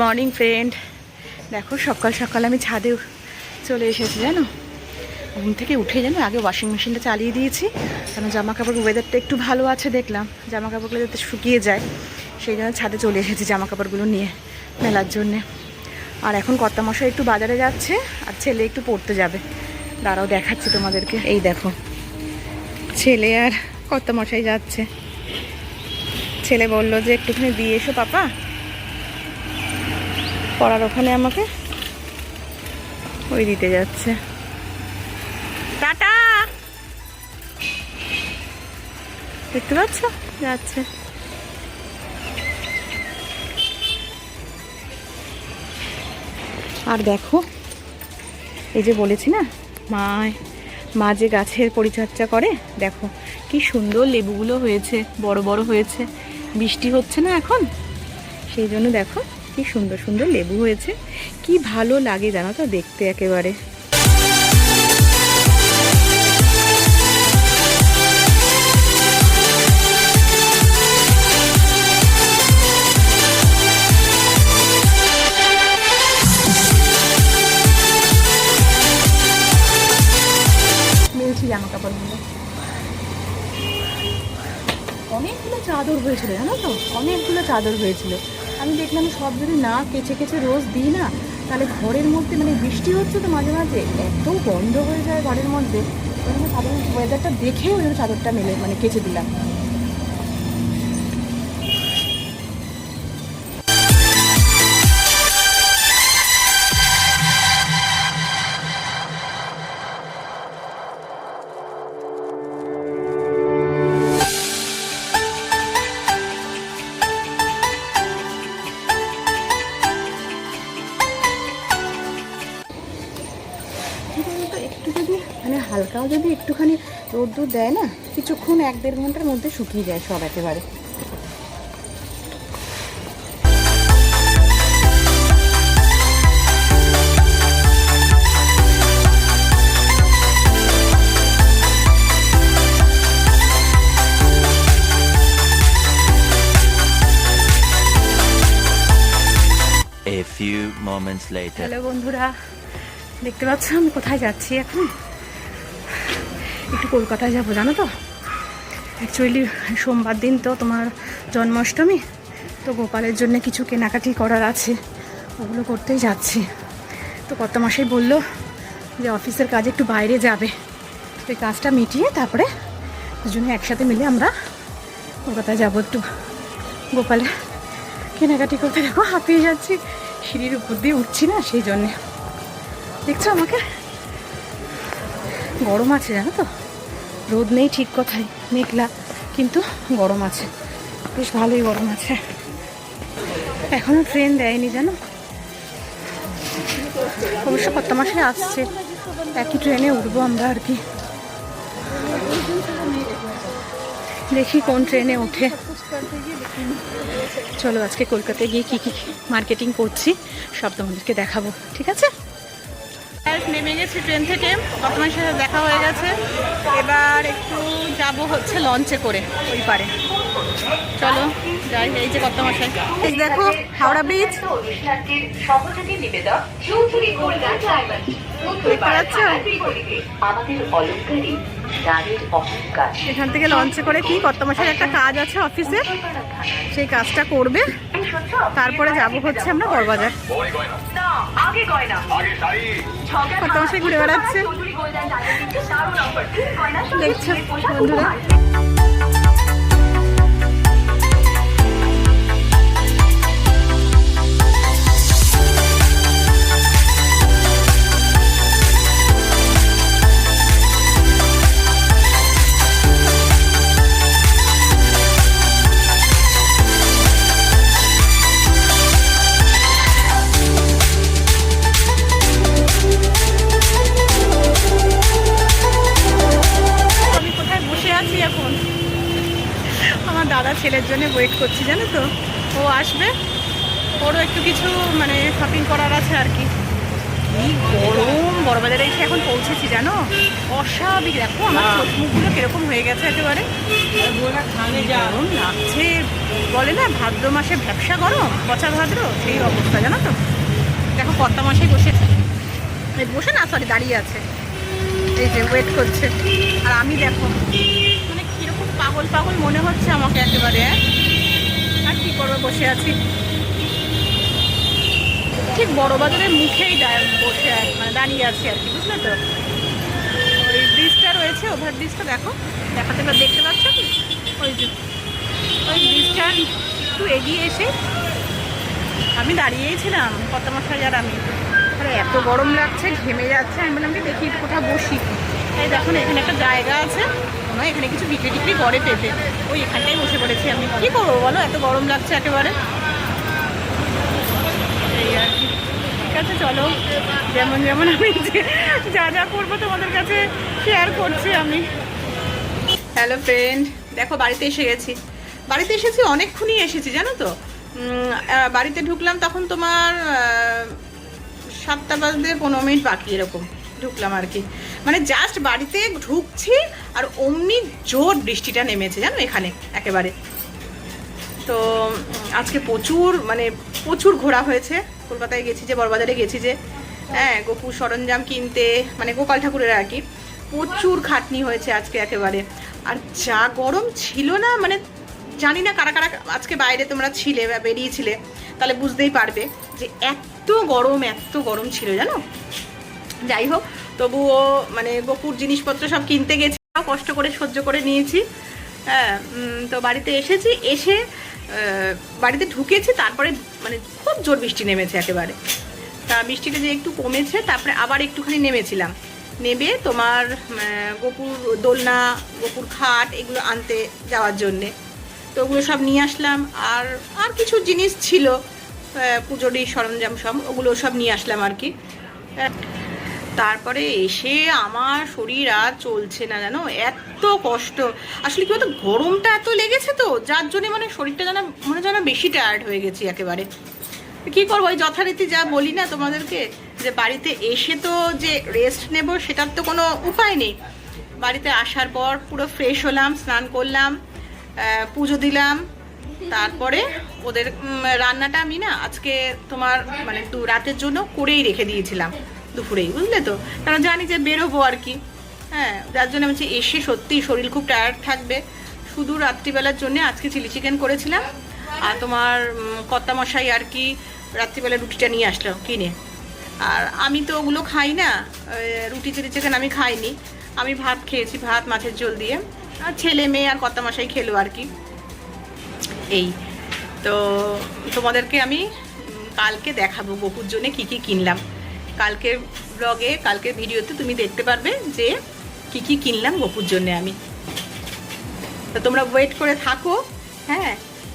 Morning friend. দেখো সকাল সকাল আমি ছাদে চলে এসেছি, জানো ঘুম থেকে উঠে জানো আগে ওয়াশিং মেশিনটা চালিয়ে দিয়েছি, কারণ জামা কাপড় ওয়েদারটা একটু ভালো আছে, দেখলাম জামা কাপড়গুলো যাতে শুকিয়ে যায়, সেই জন্য ছাদে চলে এসেছি জামা কাপড়গুলো নিয়ে মেলার জন্যে। আর এখন কর্তামশাই একটু বাজারে যাচ্ছে আর ছেলে একটু পড়তে যাবে, দাঁড়াও দেখাচ্ছি তোমাদেরকে। এই দেখো ছেলে আর কর্তামশাই যাচ্ছে। ছেলে বললো যে একটুখানি দিয়ে এসো পাপা পড়ার ওখানে, আমাকে ওই দিতে যাচ্ছে। টাটা, দেখতে পাচ্ছ যাচ্ছে। আর দেখো এই যে বলেছি না মা যে গাছের পরিচর্যা করে, দেখো কি সুন্দর লেবুগুলো হয়েছে, বড় বড় হয়েছে। বৃষ্টি হচ্ছে না এখন, সেই জন্য দেখো কি সুন্দর সুন্দর লেবু হয়েছে। কি ভালো লাগে জানো তো দেখতে একেবারে। মিলছি জামা কাপড়গুলো, অনেকগুলো চাদর হয়েছিল জানো তো, অনেকগুলো চাদর হয়েছিল। আমি দেখলাম সব যদি না কেচে কেচে রোজ দিই না, তাহলে ঘরের মধ্যে মানে বৃষ্টি হচ্ছে তো মাঝে মাঝে এত বন্ধ হয়ে যায় ঘরের মধ্যে। ওই জন্য চাদর ওয়েদারটা দেখেই ওই জন্য চাদরটা মানে কেচে দিলাম। একটু যদি মানে হালকাও যদি একটুখানি রোদ্দুর দেয় না, কিছুক্ষণ 1-1.5 ঘন্টার মধ্যে শুকিয়ে যায় সব একেবারে। A few moments later. Hello বন্ধুরা, দেখতে পাচ্ছ আমি কোথায় যাচ্ছি এখন? একটু কলকাতায় যাবো জানো তো। অ্যাকচুয়ালি সোমবার দিন তো তোমার জন্মাষ্টমী, তো গোপালের জন্য কিছু কেনাকাটি করার আছে, ওগুলো করতেই যাচ্ছি। তো কর্তামশাই বললো যে অফিসের কাজে একটু বাইরে যাবে, সেই কাজটা মিটিয়ে তারপরে দুজনে একসাথে মিলে আমরা কলকাতায় যাবো একটু গোপালে কেনাকাটি করতে। দেখো হাঁপিয়ে যাচ্ছি, সিঁড়ির উপর দিয়ে উঠছি না, সেই জন্যে। দেখছো আমাকে, গরম আছে জানো তো, রোদ নেই ঠিক কথাই, মেঘলা, কিন্তু গরম আছে, বেশ ভালোই গরম আছে। এখনও ট্রেন দেয়নি জানো, অবশ্য কর্তামশাই আসছে, একই ট্রেনে উঠবো আমরা আর কি। দেখি কোন ট্রেনে ওঠে। চলো আজকে কলকাতায় গিয়ে কী কী মার্কেটিং করছি সব তোমাদেরকে দেখাবো, ঠিক আছে? নেমে গেছি ট্রেন থেকে, কর্তামশাইয়ের সাথে দেখা হয়ে গেছে। এবার একটু যাব হচ্ছে লঞ্চে করে ওই পারে, চলো যাই। এই যে কর্তামশাই, দেখো হাওড়া ব্রিজ, এখান থেকে লঞ্চে করে কি কর্তামশাইয়ের একটা কাজ আছে অফিসে, সেই কাজটা করবে, তারপরে যাব হচ্ছে আমরা বড়বাজার। কর্তামশাই ঘুরে বেড়াচ্ছে, দেখছো বন্ধুরা। দাদা ছেলের জন্য ওয়েট করছি জানো তো, ও আসবে, ওরও একটু কিছু মানে শপিং করার আছে আর কি। কি গরম বড়বাজারে এসে এখন পৌঁছেছি জানো, অস্বাভাবিক। দেখো আমার চোখ মুখগুলো কিরকম হয়ে গেছে একেবারে, গরম লাগছে। বলে না ভাদ্র মাসে ভ্যাপসা গরম, পচা ভাদ্র, সেই অবস্থা জানো তো। দেখো কর্তা মাসে বসেছে, বসে না সরি দাঁড়িয়ে আছে, এই যে ওয়েট করছে। আর আমি দেখো মানে কিরকম পাগল পাগল মনে হচ্ছে আমাকে একেবারে। আর কি করবো, বসে আছি ঠিক বড়বাজারের মুখেই বসে মানে দাঁড়িয়ে আছি আর কি, বুঝলে তো। ওই ব্রিজটা রয়েছে, ওভার ব্রিজটা দেখো, দেখাতে দেখতে পাচ্ছ কি, ওই যে ওই ব্রিজটা একটু এগিয়ে এসে আমি দাঁড়িয়েই ছিলাম কর্তামশাই আর আমি। আরে এত গরম লাগছে, ঘেমে যাচ্ছে। আমি বললাম কি দেখি একটু কোথাও বসি। এই দেখো না এখানে একটা জায়গা আছে, কোনো এখানে কিছু বিক্রি টিক্রি করে পেতে, ওই এখানটাই বসে পড়েছি আমি। কি করবো বলো, এত গরম লাগছে একেবারে। এই আর কি, ঠিক আছে চলো, যেমন যেমন আমি যা যা করবো তোমাদের কাছে শেয়ার করছি আমি। হ্যালো ফ্রেন্ড, দেখো বাড়িতে এসে গেছি। বাড়িতে এসেছি অনেকক্ষণই এসেছি জানো তো। বাড়িতে ঢুকলাম তখন তোমার 7টা বাজতে 15 মিনিট বাকি এরকম ঢুকলাম আর কি। মানে জাস্ট বাড়িতে ঢুকছি আর অমনি জোর বৃষ্টিটা নেমেছে জানো এখানে একেবারে। তো আজকে প্রচুর ঘোরা হয়েছে। কলকাতায় গেছি যে, বড়বাজারে গেছি যে, হ্যাঁ গোপুর সরঞ্জাম কিনতে, মানে গোপাল ঠাকুরের আর কি। প্রচুর খাটনি হয়েছে আজকে একেবারে। আর যা গরম ছিল না, মানে জানি না কারা কারা আজকে বাইরে তোমরা ছিলে বা বেরিয়েছিলে, তাহলে বুঝতেই পারবে যে এত গরম ছিল জানো। যাই হোক, তবুও মানে গোপুর জিনিসপত্র সব কিনতে গেছি, কষ্ট করে সহ্য করে নিয়েছি। হ্যাঁ, তো বাড়িতে এসেছি, এসে বাড়িতে ঢুকেছি, তারপরে মানে খুব জোর বৃষ্টি নেমেছে একেবারে। তা বৃষ্টিটা যে একটু কমেছে, তারপরে আবার একটুখানি নেমেছিলাম। নেবে তোমার গোপুর দোলনা, গোপুর খাট এগুলো আনতে যাওয়ার জন্যে। তো ওগুলো সব নিয়ে আসলাম। আর কিছু জিনিস ছিল পুজোরই সরঞ্জাম সব, ওগুলো সব নিয়ে আসলাম আর কি। তারপরে এসে আমার শরীর আর চলছে না জানো, এত কষ্ট। আসলে কি বলতো, গরমটা এত লেগেছে তো, যার জন্য মানে শরীরটা যেন মনে যেন বেশি টায়ার্ড হয়ে গেছি একেবারে। কি করবো, ওই যথারীতি যা বলি না তোমাদেরকে, যে বাড়িতে এসে তো যে রেস্ট নেব সেটার তো কোনো উপায় নেই। বাড়িতে আসার পর পুরো ফ্রেশ হলাম, স্নান করলাম, পুজো দিলাম। তারপরে ওদের রান্নাটা আমি না আজকে তোমার মানে রাতের জন্য করেই রেখে দিয়েছিলাম দুপুরেই, বুঝলে তো, কারণ জানি যে বেরোবো আর কি। হ্যাঁ, যার জন্য বলছি এসে সত্যি শরীর খুব টায়ার্ড থাকবে। শুধু রাত্রিবেলার জন্য আজকে চিলি চিকেন করেছিলাম। আর তোমার কর্তামশাই আর কি রাত্রিবেলা রুটিটা নিয়ে আসলো কিনে। আর আমি তো ওগুলো খাই না, রুটি চিলি চিকেন আমি খাইনি। আমি ভাত খেয়েছি, ভাত মাছের ঝোল দিয়ে। আর ছেলে মেয়ে আর কর্তামশাই খেলো আর কি। এই তো তোমাদেরকে আমি কালকে দেখাবো গোপুর জন্য কী কী কিনলাম। কালকের ব্লগে, কালকের ভিডিওতে তুমি দেখতে পারবে যে কী কী কিনলাম গোপুর জন্যে আমি। তো তোমরা ওয়েট করে থাকো। হ্যাঁ,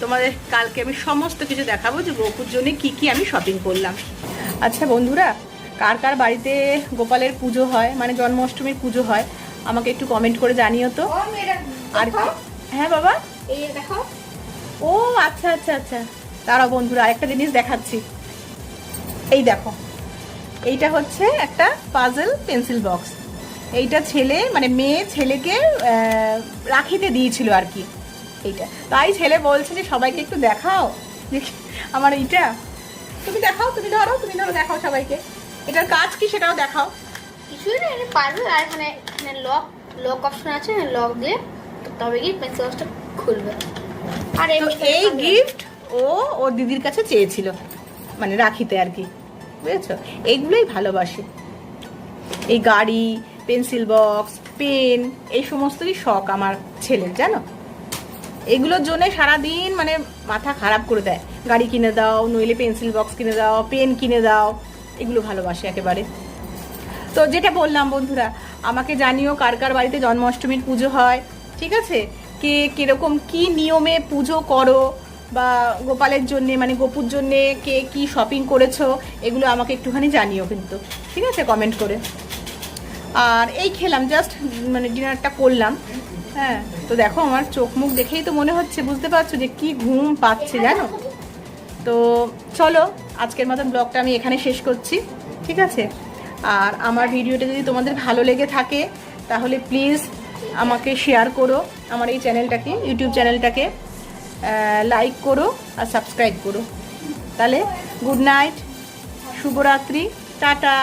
তোমাদের কালকে আমি সমস্ত কিছু দেখাবো যে গোপুর জন্য কী কী আমি শপিং করলাম। আচ্ছা বন্ধুরা, কার কার বাড়িতে গোপালের পুজো হয়, মানে জন্মাষ্টমীর পুজো হয়, আমাকে একটু কমেন্ট করে জানিও তো। আর হ্যাঁ বাবা, এই দেখো। ও আচ্ছা আচ্ছা আচ্ছা, দাঁড়াও বন্ধুরা, আরেকটা জিনিস দেখাচ্ছি। এই দেখো, এইটা হচ্ছে একটা পাজল পেন্সিল বক্স। এইটা ছেলে মানে মেয়ে ছেলেকে রাখিতে দিয়েছিল আর কি এইটা। তাই ছেলে বলছে যে সবাইকে একটু দেখাও দেখি আমার এইটা। তুমি দেখাও, তুমি ধরো দেখাও সবাইকে, এটার কাজ কি সেটাও দেখাও। কিছুই না, এটা পারবে। আর এখানে লক অপশন আছে, লক দিয়ে তবে কি পেন্সিল বক্সটা খুলবে। আর এই গিফট ও ওর দিদির কাছে চেয়েছিল, মানে রাখিতে আর কি, বুঝেছো। এইগুলোই ভালোবাসে, এই গাড়ি, পেন্সিল বক্স, পেন, এই সমস্তই শখ আমার ছেলের জানো। এগুলোর জন্য সারাদিন মানে মাথা খারাপ করে দেয়, গাড়ি কিনে দাও, নইলে পেন্সিল বক্স কিনে দাও, পেন কিনে দাও, এগুলো ভালোবাসে একেবারে। তো যেটা বললাম বন্ধুরা, আমাকে জানিও কার কার বাড়িতে জন্মাষ্টমীর পুজো হয়, ঠিক আছে। কে কিরকম কি নিয়মে পুজো করো, বা গোপালের জন্যে মানে গোপুর জন্যে কে কি শপিং করেছো, এগুলো আমাকে একটুখানি জানিও কিন্তু, ঠিক আছে, কমেন্ট করে। আর এই খেলাম জাস্ট মানে ডিনারটা করলাম। হ্যাঁ, তো দেখো আমার চোখ মুখ দেখেই তো মনে হচ্ছে, বুঝতে পারছো যে কি ঘুম পাচ্ছে জানো। তো চলো আজকের মতন ব্লগটা আমি এখানে শেষ করছি, ঠিক আছে। আর আমার ভিডিওটা যদি তোমাদের ভালো লেগে থাকে তাহলে প্লিজ আমাকে শেয়ার করো, আমার এই চ্যানেলটাকে, ইউটিউব চ্যানেলটাকে লাইক করো আর সাবস্ক্রাইব করো। তাহলে গুড নাইট, শুভরাত্রি, টাটা।